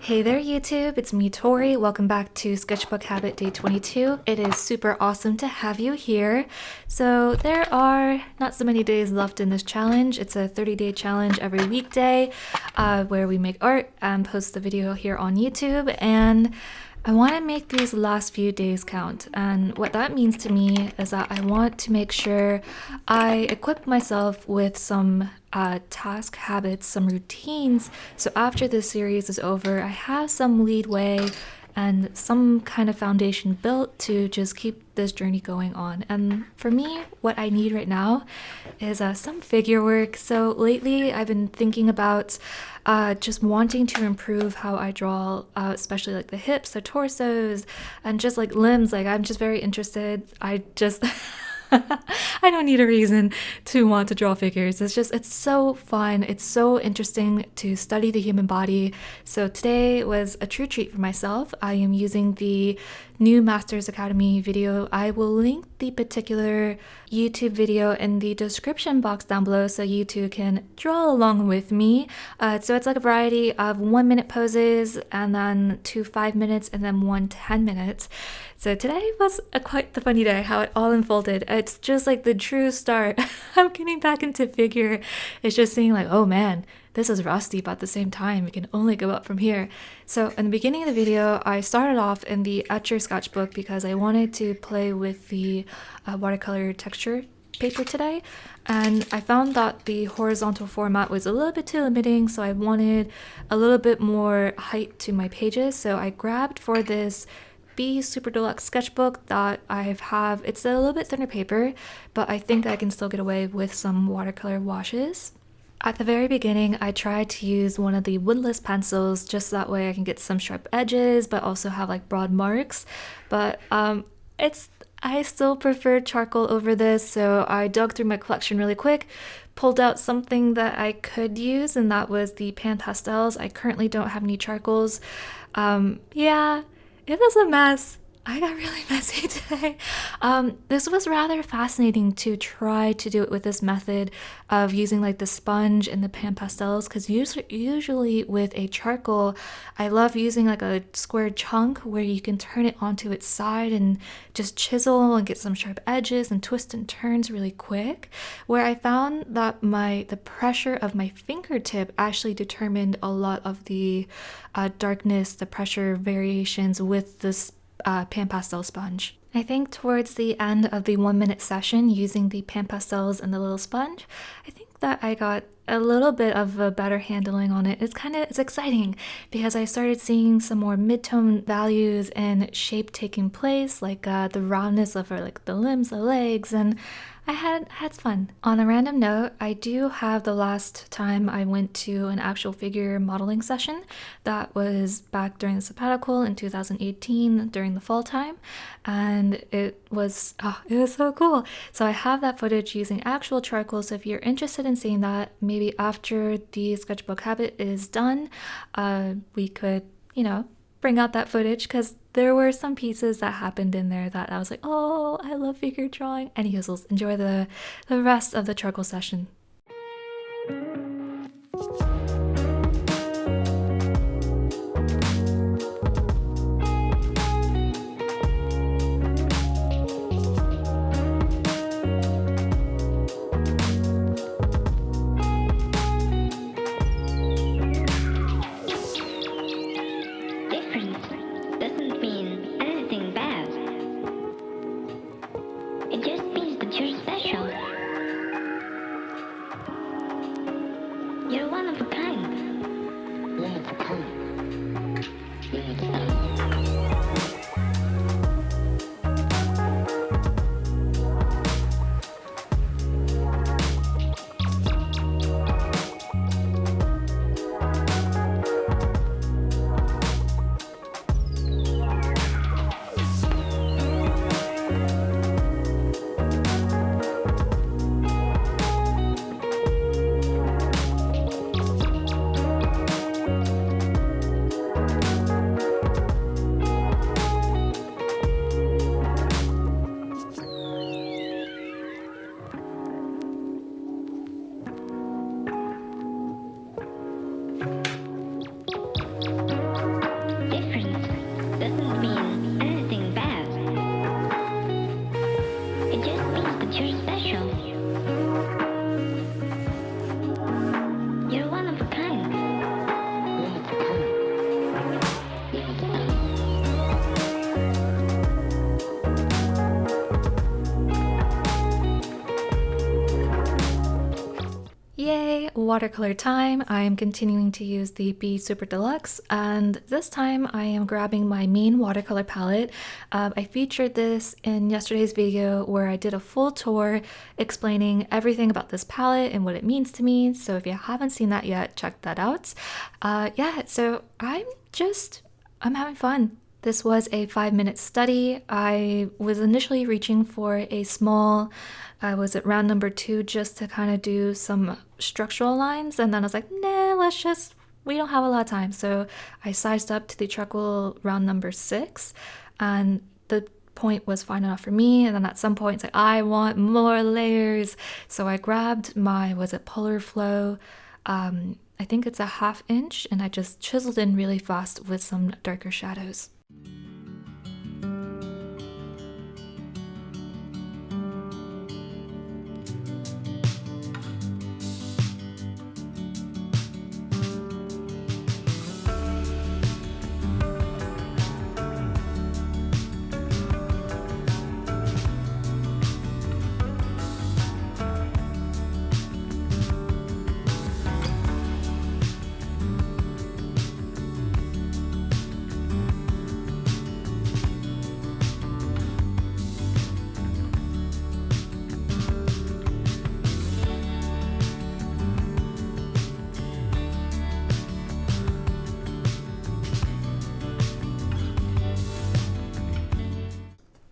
Hey there YouTube, it's me Tori. Welcome back to Sketchbook Habit Day 22. It is super awesome to have you here. So there are not so many days left in this challenge. It's a 30-day challenge every weekday where we make art and post the video here on YouTube, and I want to make these last few days count. And what that means to me is that I want to make sure I equip myself with some task habits, some routines, so after this series is over, I have some leadway and some kind of foundation built to just keep this journey going on. And for me, what I need right now is some figure work. So lately I've been thinking about just wanting to improve how I draw, especially like the hips, the torsos, and just like limbs. Like I'm just very interested. I just I don't need a reason to want to draw figures. It's so fun. It's so interesting to study the human body. So today was a true treat for myself. I am using the new Masters Academy video. I will link the particular YouTube video in the description box down below so you too can draw along with me. So it's like a variety of 1-minute poses, and then 2 5 minutes, and then 1 10 minutes. So today was quite the funny day, how it all unfolded. It's just like the true start of getting back into figure. It's just seeing like, oh man, this is rusty, but at the same time, we can only go up from here. So in the beginning of the video, I started off in the Etcher sketchbook because I wanted to play with the watercolor texture paper today. And I found that the horizontal format was a little bit too limiting, so I wanted a little bit more height to my pages. So I grabbed for this Super Deluxe sketchbook that I have. It's a little bit thinner paper, but I think I can still get away with some watercolor washes. At the very beginning, I tried to use one of the woodless pencils, just that way I can get some sharp edges, but also have like broad marks. But I still prefer charcoal over this, so I dug through my collection really quick, pulled out something that I could use, and that was the pan pastels. I currently don't have any charcoals. Yeah, it was a mess. I got really messy today. This was rather fascinating to try to do it with this method of using like the sponge and the pan pastels, because usually with a charcoal, I love using like a square chunk where you can turn it onto its side and just chisel and get some sharp edges and twist and turns really quick. Where I found that the pressure of my fingertip actually determined a lot of the darkness, the pressure variations with this pan pastel sponge. I think towards the end of the 1-minute session using the pan pastels and the little sponge, I think that I got a little bit of a better handling on it. It's exciting because I started seeing some more mid-tone values and shape taking place, like the roundness of like the limbs, the legs, and I had fun. On a random note, I do have the last time I went to an actual figure modeling session. That was back during the sabbatical in 2018 during the fall time, and it was so cool. So I have that footage using actual charcoal, so if you're interested in seeing that, maybe after the sketchbook habit is done, we could, bring out that footage, because there were some pieces that happened in there that I was like, oh, I love figure drawing. Anywho, enjoy the rest of the charcoal session. You're one of a kind. One of a kind. watercolor time. I am continuing to use the B Super Deluxe, and this time I am grabbing my main watercolor palette. I featured this in yesterday's video where I did a full tour explaining everything about this palette and what it means to me, so if you haven't seen that yet, check that out. Yeah, so I'm having fun. This was a 5-minute study. I was initially reaching for a small, was it round number 2, just to kind of do some structural lines, and then I was like, nah, we don't have a lot of time. So I sized up to the Trekell Round number 6, and the point was fine enough for me. And then at some point, it's like, I want more layers. So I grabbed my, was it Polar Flow? I think it's a 1/2 inch, and I just chiseled in really fast with some darker shadows.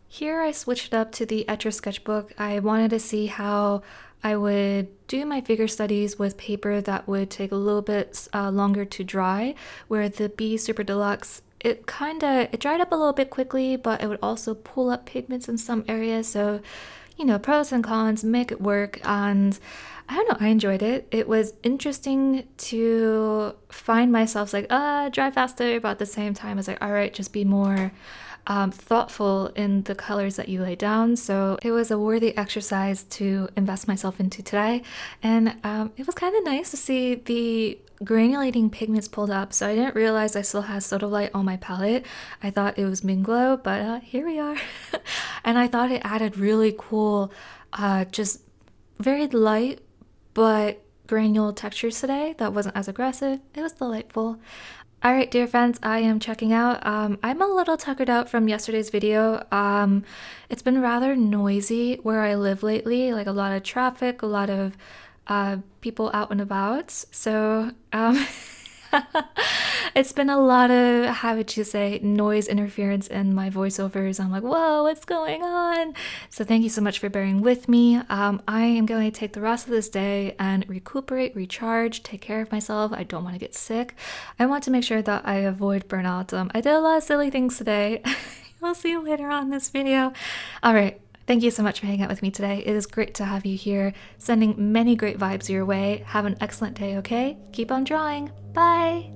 Here I switched it up to the Etcher Sketchbook. I wanted to see how I would do my figure studies with paper that would take a little bit longer to dry, where the B Super Deluxe, it dried up a little bit quickly, but it would also pull up pigments in some areas. So, you know, pros and cons, make it work. And I don't know, I enjoyed it. It was interesting to find myself like, dry faster, but at the same time, I was like, all right, just be more thoughtful in the colors that you lay down. So it was a worthy exercise to invest myself into today. And it was kind of nice to see the granulating pigments pulled up. So I didn't realize I still had Soda Light on my palette. I thought it was Minglow, but here we are. And I thought it added really cool, just very light, but granule textures today that wasn't as aggressive. It was delightful. All right, dear friends, I am checking out. I'm a little tuckered out from yesterday's video. It's been rather noisy where I live lately, like a lot of traffic, a lot of people out and about. So it's been a lot of, how would you say, noise interference in my voiceovers. I'm like, whoa, what's going on? So thank you so much for bearing with me. I am going to take the rest of this day and recuperate, recharge, take care of myself. I don't want to get sick. I want to make sure that I avoid burnout. I did a lot of silly things today. We'll see you later on in this video. All right. Thank you so much for hanging out with me today. It is great to have you here, sending many great vibes your way. Have an excellent day, okay? Keep on drawing. Bye!